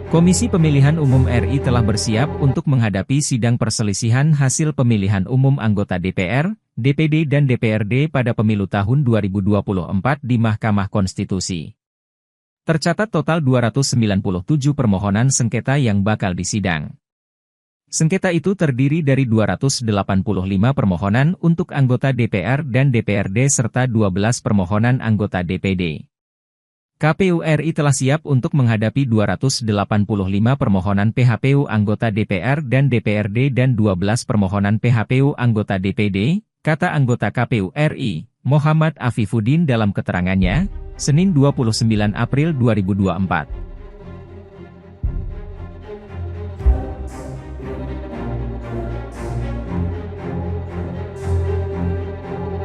Komisi Pemilihan Umum RI telah bersiap untuk menghadapi sidang perselisihan hasil pemilihan umum anggota DPR, DPD dan DPRD pada pemilu tahun 2024 di Mahkamah Konstitusi. Tercatat total 297 permohonan sengketa yang bakal disidang. Sengketa itu terdiri dari 285 permohonan untuk anggota DPR dan DPRD serta 12 permohonan anggota DPD. KPU RI telah siap untuk menghadapi 285 permohonan PHPU anggota DPR dan DPRD dan 12 permohonan PHPU anggota DPD, kata anggota KPU RI, Muhammad Afifuddin dalam keterangannya, Senin 29 April 2024.